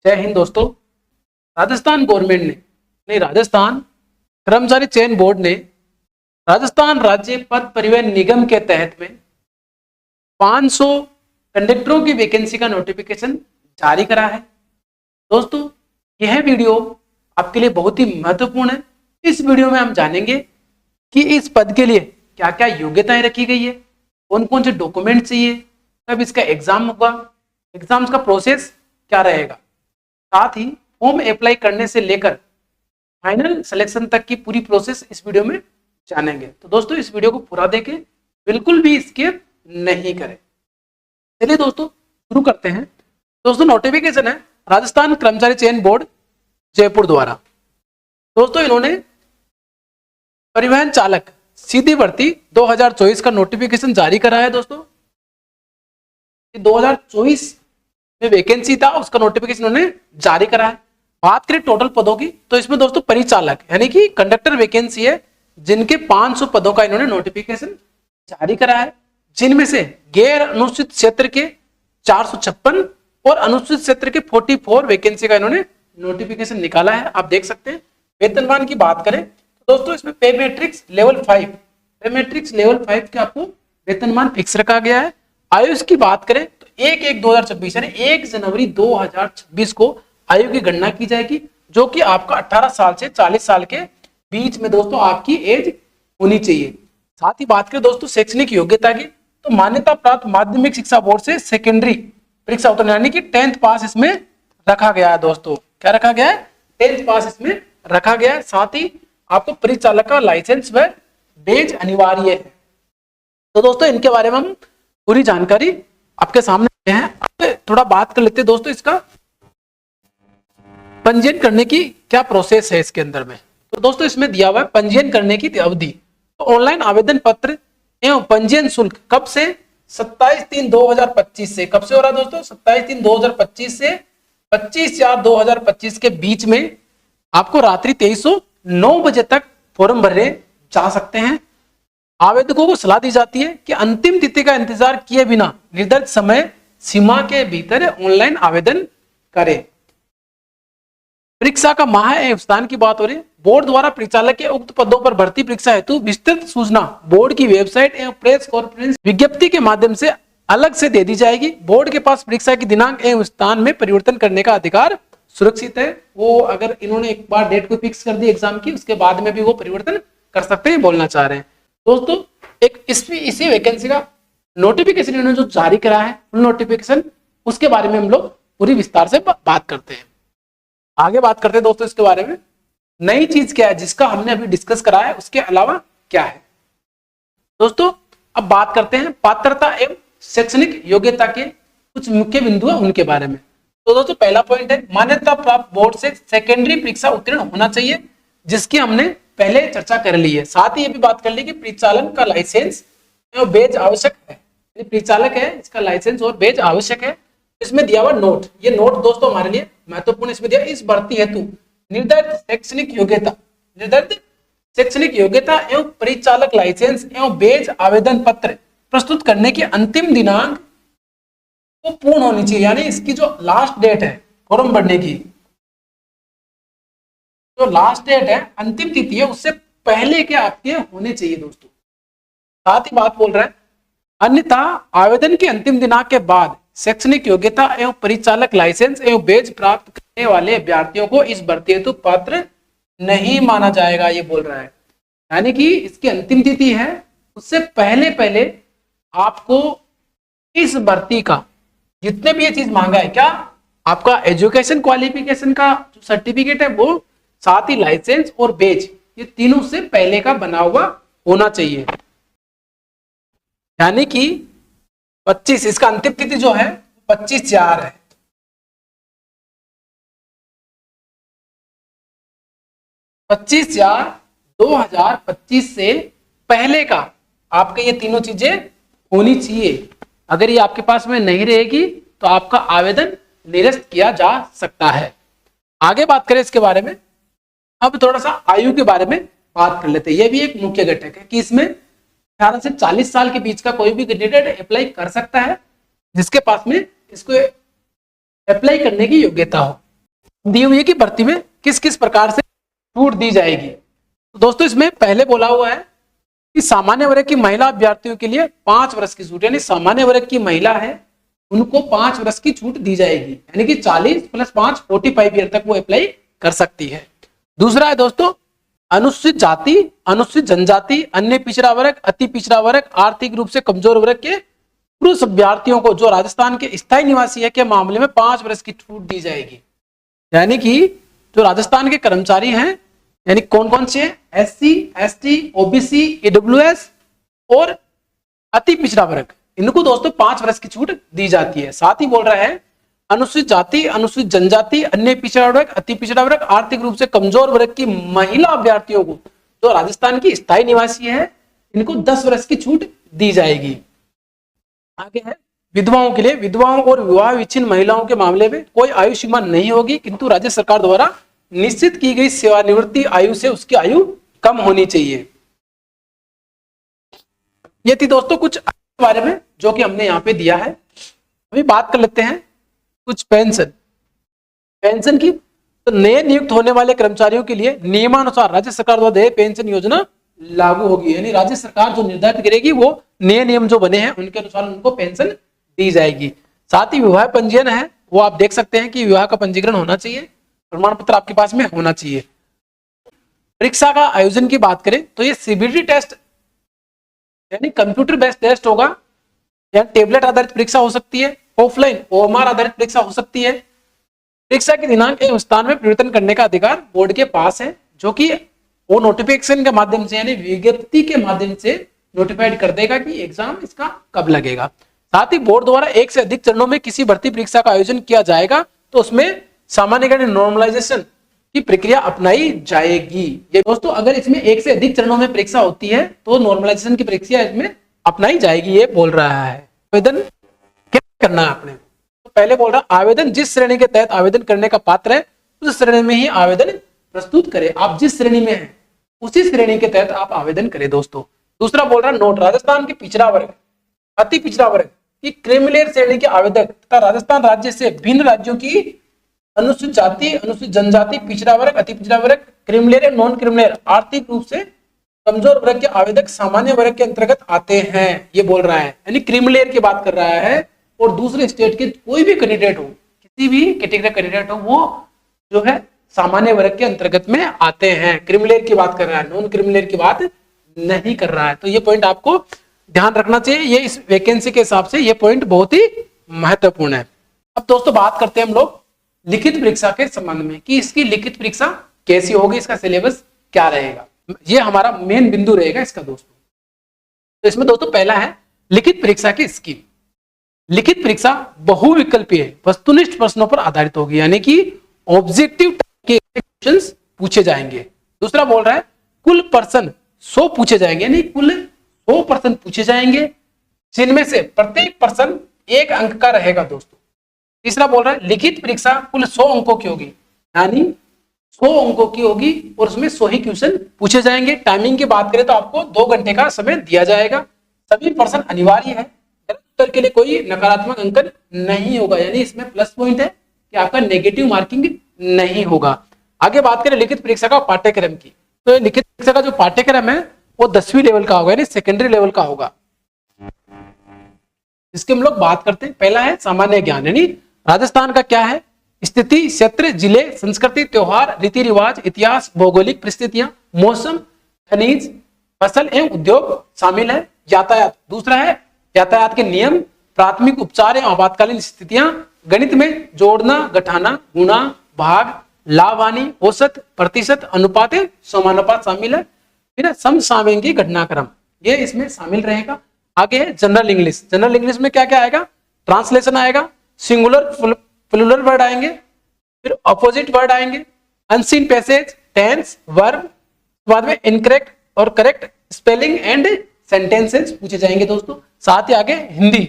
जय हिंद दोस्तों। राजस्थान गवर्नमेंट ने नहीं, राजस्थान कर्मचारी चयन बोर्ड ने राजस्थान राज्य पथ परिवहन निगम के तहत में 500 कंडक्टरों की वैकेंसी का नोटिफिकेशन जारी करा है। दोस्तों, यह वीडियो आपके लिए बहुत ही महत्वपूर्ण है। इस वीडियो में हम जानेंगे कि इस पद के लिए क्या क्या योग्यताएं रखी गई है, कौन कौन से डॉक्यूमेंट चाहिए, कब इसका एग्जाम होगा, एग्जाम्स का प्रोसेस क्या रहेगा, साथ ही फॉर्म अप्लाई करने से लेकर फाइनल सिलेक्शन तक की पूरी प्रोसेस इस वीडियो में जानेंगे। तो दोस्तों, इस वीडियो को पूरा देखें, बिल्कुल भी स्किप नहीं करें। चलिए दोस्तों शुरू करते हैं। दोस्तों, नोटिफिकेशन है राजस्थान कर्मचारी चयन बोर्ड जयपुर द्वारा। दोस्तों, इन्होंने परिवहन चालक सीधी भर्ती 2024 का नोटिफिकेशन जारी करा है। दोस्तों, 2024 में वैकेंसी था, उसका नोटिफिकेशन उन्होंने जारी करा है। बात करें टोटल पदों की, तो इसमें दोस्तों परिचालक यानी कि कंडक्टर वैकेंसी है, जिनके 500 पदों का इन्होंने नोटिफिकेशन जारी करा है, जिनमें से गैर अनुसूचित क्षेत्र के 456 और अनुसूचित क्षेत्र के 44 वैकेंसी का इन्होंने नोटिफिकेशन निकाला है। आप देख सकते हैं। वेतनमान की बात करें तो दोस्तों, इसमें पे मैट्रिक्स लेवल 5 के आपको वेतनमान फिक्स रखा गया है। आयु की बात करें तो 1/1/2026 यानी 1 जनवरी 2026 को आयु की गणना की जाएगी, जो कि आपका 18 साल से 40 साल के बीच में दोस्तों आपकी एज होनी चाहिए। साथ ही बात करें दोस्तों शैक्षणिक योग्यता की, तो मान्यता प्राप्त माध्यमिक शिक्षा बोर्ड से सेकेंडरी परीक्षा उत्तीर्ण यानी कि 10th पास इसमें रखा गया है। दोस्तों, क्या रखा गया है? 10th पास इसमें रखा गया है। साथ ही आपको परिचालक का लाइसेंस व बेज अनिवार्य है। तो दोस्तों, इनके बारे में हम पूरी जानकारी आपके सामने है। अब थोड़ा बात कर लेते हैं दोस्तों, इसका पंजीयन करने की क्या प्रोसेस है इसके अंदर में। तो दोस्तों, इसमें दिया हुआ है पंजीयन करने की अवधि। तो ऑनलाइन आवेदन पत्र एवं पंजीयन शुल्क कब से? 27/3/2025 से। कब से हो रहा है दोस्तों? 27/3/2025 से 25/4/2025 के बीच में आपको रात्रि 2309 बजे तक फॉर्म भरने जा सकते हैं। आवेदकों को सलाह दी जाती है कि अंतिम तिथि का इंतजार किए बिना निर्धारित समय सीमा के भीतर ऑनलाइन आवेदन करें। परीक्षा का माह एवं स्थान की बात हो रही है। बोर्ड द्वारा परिचालक के उक्त पदों पर भर्ती परीक्षा हेतु विस्तृत सूचना बोर्ड की वेबसाइट एवं प्रेस कॉन्फ्रेंस विज्ञप्ति के माध्यम से अलग से दे दी जाएगी। बोर्ड के पास परीक्षा की दिनांक एवं स्थान में परिवर्तन करने का अधिकार सुरक्षित है। वो अगर इन्होंने एक बार डेट को फिक्स कर दी एग्जाम की, उसके बाद में भी वो परिवर्तन कर सकते हैं, बोलना चाह रहे हैं। दोस्तों, एक इसी वैकेंसी का नोटिफिकेशन इन्होंने जो जारी करा है, फुल नोटिफिकेशन, उसके बारे में हम लोग पूरी विस्तार से बात करते हैं। आगे बात करते हैं दोस्तों इसके बारे में। नई चीज क्या है जिसका हमने अभी डिस्कस करा है, उसके अलावा क्या है। दोस्तों, अब बात करते हैं पात्रता एवं शैक्षणिक योग्यता के कुछ मुख्य बिंदु है उनके बारे में। तो दोस्तों, पहला पॉइंट है मान्यता प्राप्त बोर्ड से सेकेंडरी परीक्षा उत्तीर्ण होना चाहिए, जिसकी हमने पहले चर्चा कर ली है। साथ ही ये भी बात कर ली कि परिचालन का लाइसेंस एवं बेज आवश्यक है। परिचालक है, इसका लाइसेंस और बेज आवश्यक है। इसमें दिया हुआ नोट, ये नोट दोस्तों हमारे लिए महत्वपूर्ण इसमें दिया, इस भर्ती हेतु निर्धारित शैक्षणिक योग्यता एवं परिचालक लाइसेंस एवं बेज आवेदन पत्र प्रस्तुत करने की अंतिम दिनांक को पूर्ण होनी चाहिए। यानी इसकी जो लास्ट डेट है फॉर्म भरने की, जो लास्ट डेट है, अंतिम तिथि है, उससे पहले के आपके होने चाहिए दोस्तों। साथ ही बात बोल रहा है अन्यथा आवेदन की अंतिम दिनांक के बाद शैक्षणिक योग्यता एवं परिचालक लाइसेंस एवं बेज प्राप्त करने वाले अभ्यर्थियों को इस भर्ती हेतु पात्र नहीं माना जाएगा, ये बोल रहा है। यानी कि इसकी अंतिम तिथि है, उससे पहले आपको इस भर्ती का जितने भी ये चीज मांगा है, क्या आपका एजुकेशन क्वालिफिकेशन का जो सर्टिफिकेट है वो, साथ ही लाइसेंस और बेज, ये तीनों से पहले का बना हुआ होना चाहिए। यानी कि 25, इसका अंतिम तिथि जो है 25/4 है। 25/4/2025 से पहले का आपके ये तीनों चीजें होनी चाहिए। अगर ये आपके पास में नहीं रहेगी तो आपका आवेदन निरस्त किया जा सकता है। आगे बात करें इसके बारे में। अब थोड़ा सा आयु के बारे में बात कर लेते हैं। यह भी एक मुख्य घटक है कि इसमें 18 से 40 साल के बीच का कोई भी कैंडिडेट अप्लाई कर सकता है, जिसके पास में इसको अप्लाई करने की योग्यता हो। दी हुई है कि भर्ती में किस किस प्रकार से छूट दी जाएगी। तो दोस्तों इसमें पहले बोला हुआ है कि सामान्य वर्ग की महिला अभ्यर्थियों के लिए 5 वर्ष की छूट, यानी सामान्य वर्ग की महिला है उनको 5 वर्ष की छूट दी जाएगी, यानी कि 40 + 5 45 ईयर तक वो अप्लाई कर सकती है। दूसरा है दोस्तों अनुसूचित जाति, अनुसूचित जनजाति, अन्य पिछड़ा वर्ग, अति पिछड़ा वर्ग, आर्थिक रूप से कमजोर वर्ग के पुरुष अभ्यर्थियों को जो राजस्थान के स्थायी निवासी है के मामले में 5 वर्ष की छूट दी जाएगी। यानी कि जो राजस्थान के कर्मचारी हैं, यानी कौन कौन से हैं, SC, ST, OBC, EWS और अति पिछड़ा वर्ग, इनको दोस्तों 5 वर्ष की छूट दी जाती है। साथ ही बोल रहा है अनुसूचित जाति, अनुसूचित जनजाति, अन्य पिछड़ा वर्ग, अति पिछड़ा वर्ग, आर्थिक रूप से कमजोर वर्ग की महिला अभ्यर्थियों को जो राजस्थान की स्थायी निवासी है इनको 10 वर्ष की छूट दी जाएगी। आगे है विधवाओं के लिए, विधवाओं और विवाह विच्छिन्न महिलाओं के मामले में कोई आयु सीमा नहीं होगी, किंतु राज्य सरकार द्वारा निश्चित की गई सेवानिवृत्ति आयु से उसकी आयु कम होनी चाहिए। ये थी दोस्तों कुछ बारे में जो कि हमने यहाँ पे दिया है। अभी बात कर लेते हैं कुछ पेंशन की। तो नए नियुक्त होने वाले कर्मचारियों के लिए नियमानुसार राज्य सरकार द्वारा देय पेंशन योजना लागू होगी, यानी राज्य सरकार जो निर्धारित करेगी वो नए नियम जो बने हैं उनके अनुसार उनको पेंशन दी जाएगी। साथ ही विवाह पंजीयन है वो आप देख सकते हैं कि विवाह का पंजीकरण होना चाहिए, प्रमाण पत्र आपके पास में होना चाहिए। परीक्षा का आयोजन की बात करें तो ये CBT टेस्ट यानी कंप्यूटर बेस्ड टेस्ट होगा, या टेबलेट आधारित परीक्षा हो सकती है, ऑफलाइन OMR आधारित परीक्षा हो सकती है। परीक्षा के दिनांक एवं स्थान में परिवर्तन करने का अधिकार बोर्ड के पास है, जो कि वो नोटिफिकेशन के माध्यम से यानी विज्ञप्ति के माध्यम से नोटिफाइड कर देगा कि एग्जाम इसका कब लगेगा। साथ ही बोर्ड द्वारा एक से अधिक चरणों में किसी भर्ती परीक्षा का आयोजन किया जाएगा तो उसमें सामान्यकरण नॉर्मलाइजेशन की प्रक्रिया अपनाई जाएगी। ये दोस्तों अगर इसमें एक से अधिक चरणों में परीक्षा होती है तो नॉर्मलाइजेशन की प्रक्रिया इसमें अपनाई जाएगी, ये बोल रहा है। आवेदन क्या करना है आपने, तो पहले बोल रहा आवेदन जिस श्रेणी के तहत आवेदन करने का पात्र है उस श्रेणी में ही आवेदन प्रस्तुत करें। आप जिस श्रेणी में हैं उसी श्रेणी के तहत आप आवेदन करें दोस्तों। दूसरा बोल रहा नोट, राजस्थान के पिछड़ा वर्ग, अति पिछड़ा वर्ग की क्रीमिलेयर श्रेणी के आवेदक तथा राजस्थान राज्य से भिन्न राज्यों की अनुसूचित जाति, अनुसूचित जनजाति, पिछड़ा वर्ग, अति पिछड़ा वर्ग, क्रीमिलेयर एवं नॉन क्रीमिलेयर आर्थिक रूप से कमजोर वर्ग के आवेदक सामान्य वर्ग के अंतर्गत आते हैं, ये बोल रहा है। यानी क्रीमिलेयर की बात कर रहा है। और दूसरे स्टेट के कोई भी कैंडिडेट हो, किसी भी कैटेगरी कैंडिडेट हो, वो जो है सामान्य वर्ग के अंतर्गत में आते हैं। क्रीमिलेयर की बात कर रहा है, नॉन क्रीमिलेयर की बात नहीं कर रहा है। तो ये पॉइंट आपको ध्यान रखना चाहिए, ये इस वैकेंसी के हिसाब से ये पॉइंट बहुत ही महत्वपूर्ण है। अब दोस्तों बात करते हैं हम लोग लिखित परीक्षा के संबंध में कि इसकी लिखित परीक्षा कैसी होगी, इसका सिलेबस क्या रहेगा, ये हमारा मेन बिंदु रहेगा इसका दोस्तों। तो इसमें दोस्तों पहला है लिखित परीक्षा की स्कीम। लिखित परीक्षा बहुविकल्पीय वस्तुनिष्ठ प्रश्नों पर आधारित होगी, यानी कि ऑब्जेक्टिव के क्वेश्चंस पूछे जाएंगे। दूसरा बोल रहा है कुल प्रश्न 100 पूछे जाएंगे, यानी कुल 100 प्रश्न पूछे जाएंगे, जिनमें से प्रत्येक प्रश्न 1 अंक का रहेगा दोस्तों। तीसरा बोल रहा है लिखित परीक्षा कुल 100 अंकों की होगी, यानी 100 अंकों की होगी और उसमें 100 ही क्वेश्चन पूछे जाएंगे। टाइमिंग की बात करें तो आपको 2 घंटे का समय दिया जाएगा। सभी प्रश्न अनिवार्य है, गलत उत्तर के लिए कोई नकारात्मक अंकन नहीं होगा, यानी इसमें प्लस पॉइंट है कि आपका नेगेटिव मार्किंग नहीं होगा। आगे बात करें लिखित परीक्षा का पाठ्यक्रम की, तो लिखित परीक्षा का जो पाठ्यक्रम है वो 10वीं लेवल का होगा, यानी सेकेंडरी लेवल का होगा। इसके हम लोग बात करते हैं। पहला है सामान्य ज्ञान, यानी राजस्थान का क्या है, स्थिति, क्षेत्र, जिले, संस्कृति, त्योहार, रीति रिवाज, इतिहास, भौगोलिक परिस्थितियां, मौसम, खनिज, फसल एवं उद्योग शामिल है। यातायात, दूसरा है यातायात के नियम, प्राथमिक उपचार एवं आपातकालीन स्थितियां, गणित में जोड़ना, घटाना, गुणा, भाग, लाभ हानि, औसत, प्रतिशत, अनुपात, समानुपात शामिल है। फिर है समसामयिकी घटनाक्रम, ये इसमें शामिल रहेगा। आगे है जनरल इंग्लिश। जनरल इंग्लिश में क्या क्या आएगा, ट्रांसलेशन आएगा, सिंगुलर प्लूरल वर्ड आएंगे, फिर अपोजिट वर्ड आएंगे, अनसीन पैसेज, टेंस, वर्ब, बाद में इनकरेक्ट और करेक्ट स्पेलिंग एंड सेंटेंसेस पूछे जाएंगे दोस्तों। साथ ही आगे हिंदी,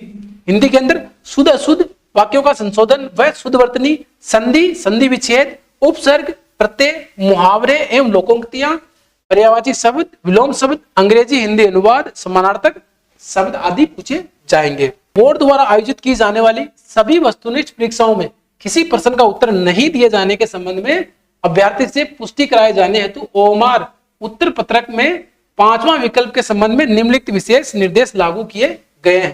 हिंदी के अंदर शुद्ध अशुद्ध वाक्यों का संशोधन व शुद्ध वर्तनी, संधि, संधि विच्छेद, उपसर्ग, प्रत्यय, मुहावरे एवं लोकोक्तियां, पर्यायवाची शब्द, विलोम शब्द, अंग्रेजी हिंदी अनुवाद, समानार्थक शब्द आदि पूछे जाएंगे। बोर्ड द्वारा आयोजित की जाने वाली सभी वस्तुनिष्ठ परीक्षाओं में किसी प्रश्न का उत्तर नहीं दिए जाने के संबंध में अभ्यर्थी से पुष्टि कराए जाने हेतु ओमार उत्तर पत्रक में 5वां विकल्प के संबंध में निम्नलिखित विशेष निर्देश लागू किए गए हैं।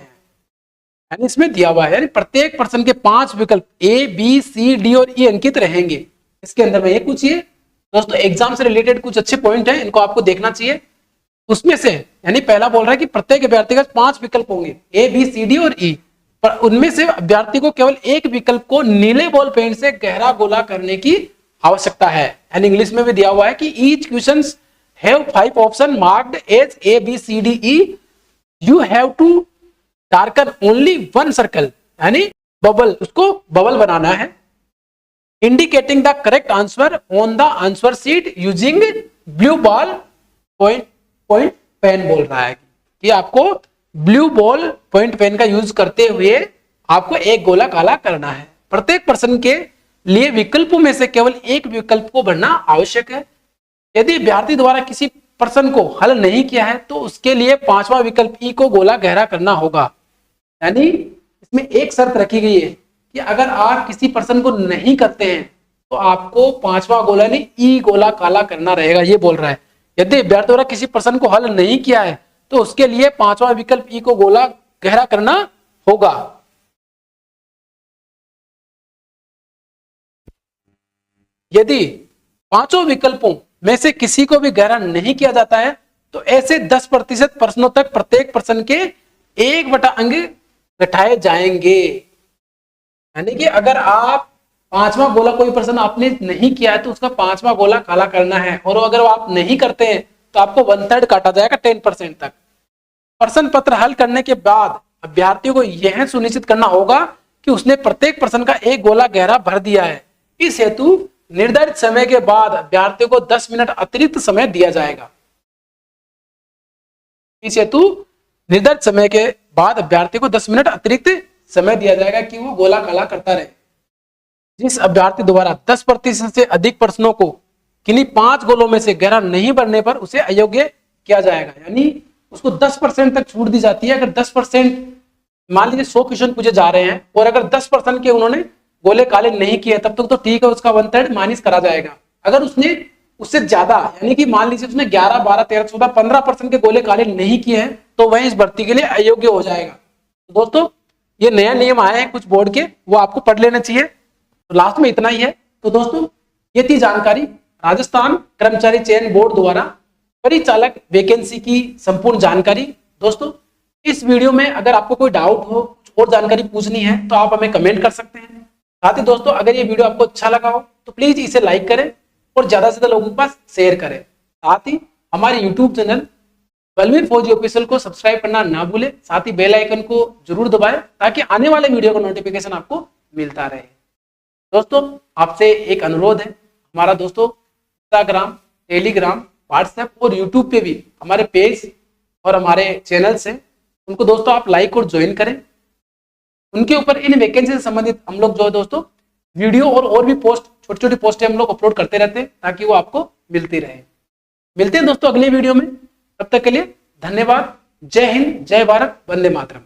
यानी इसमें दिया हुआ है, यानी प्रत्येक प्रश्न के 5 विकल्प ए, बी, सी, डी और ई अंकित रहेंगे। इसके अंदर में ये पूछिए दोस्तों, एग्जाम से रिलेटेड कुछ अच्छे पॉइंट हैं, इनको आपको देखना चाहिए। उसमें से यानी पहला बोल रहा है कि प्रत्येक अभ्यर्थी का 5 विकल्प होंगे, ए, बी, सी, डी और ई, पर उनमें से अभ्यर्थी को केवल एक विकल्प को नीले बॉल पेन से गहरा गोला करने की आवश्यकता है। एंड इंग्लिश में भी दिया हुआ है कि each question have 5 option marked as A, B, C, D, E, you have to darken only 1 circle, यानी बबल, उसको बबल बनाना है, indicating the correct answer on the answer sheet using blue ball point pen. बोल रहा है कि आपको blue ball point pen का यूज करते हुए आपको एक गोला काला करना है। प्रत्येक प्रश्न के लिए विकल्पों में से केवल एक विकल्प को भरना आवश्यक है। यदि अभ्यर्थी द्वारा किसी प्रश्न को हल नहीं किया है तो उसके लिए 5वां विकल्प ई को गोला गहरा करना होगा। यानी इसमें एक शर्त रखी गई है कि अगर आप किसी प्रश्न को नहीं करते हैं तो आपको 5वां गोला नहीं ई गोला काला करना रहेगा, ये बोल रहा है। यदि अभ्यर्थी द्वारा किसी प्रश्न को हल नहीं किया है तो उसके लिए 5वां विकल्प ई को गोला गहरा करना होगा। यदि 5 विकल्पों में से किसी को भी गहरा नहीं किया जाता है तो ऐसे 10% प्रश्नों तक प्रत्येक प्रश्न के 1/, अंक घटाए जाएंगे। यानी कि अगर आप 5वां गोला, कोई प्रश्न आपने नहीं किया है तो उसका 5वां गोला काला करना है, और अगर आप नहीं करते हैं तो आपको 1/3 काटा जाएगा 10% तक। प्रश्न पत्र हल करने के बाद अभ्यर्थियों को यह सुनिश्चित करना होगा कि उसने प्रत्येक प्रश्न का एक गोला गहरा भर दिया है। इस हेतु निर्धारित समय के बाद अभ्यर्थियों को 10 मिनट अतिरिक्त समय दिया जाएगा। इस हेतु निर्धारित समय के बाद अभ्यर्थी को 10 मिनट अतिरिक्त समय दिया जाएगा कि वो गोला काला करता रहे। जिस अभ्यर्थी द्वारा 10% से अधिक प्रश्नों को किन्हीं 5 गोलों में से गहरा नहीं भरने पर उसे अयोग्य किया जाएगा। यानी उसको 10% तक छूट दी जाती है। अगर 10%, मान लीजिए 100 क्वेश्चन पूछे जा रहे हैं और अगर 10% के उन्होंने गोले काले नहीं किए तब तक तो ठीक है, उसका 1/3 माइनस करा जाएगा। अगर उसने उससे ज्यादा, यानी कि मान लीजिए उसने 11, 12, 13, 14, 15% के गोले काले नहीं किए हैं तो वह इस भर्ती के लिए अयोग्य हो जाएगा। तो दोस्तों ये नया नियम आए हैं कुछ बोर्ड के, वो आपको पढ़ लेना चाहिए। तो लास्ट में इतना ही है। तो दोस्तों ये थी जानकारी राजस्थान कर्मचारी चयन बोर्ड द्वारा परिचालक वैकेंसी की संपूर्ण जानकारी। दोस्तों इस वीडियो में अगर आपको कोई डाउट हो, कुछ और जानकारी पूछनी है तो आप हमें कमेंट कर सकते हैं। साथ ही दोस्तों अगर ये वीडियो आपको अच्छा लगा हो तो प्लीज इसे लाइक करें और ज्यादा से ज्यादा लोगों के पास शेयर करें। साथ ही हमारे यूट्यूब चैनल बलवीर फौजी ऑफिशियल को सब्सक्राइब करना ना भूलें। साथ ही बेल आइकन को जरूर दबाएं ताकि आने वाले वीडियो का नोटिफिकेशन आपको मिलता रहे। दोस्तों आपसे एक अनुरोध है, हमारा दोस्तों इंस्टाग्राम, टेलीग्राम, व्हाट्सएप और यूट्यूब पे भी हमारे पेज और हमारे चैनल्स हैं, उनको दोस्तों आप लाइक और ज्वाइन करें। उनके ऊपर इन वैकेंसी से संबंधित हम लोग जो है दोस्तों वीडियो और भी पोस्ट, छोटी छोटी पोस्टें हम लोग अपलोड करते रहते हैं ताकि वो आपको मिलती रहे। मिलते हैं दोस्तों अगले वीडियो में, तब तक के लिए धन्यवाद। जय हिंद, जय भारत, वंदे मातरम।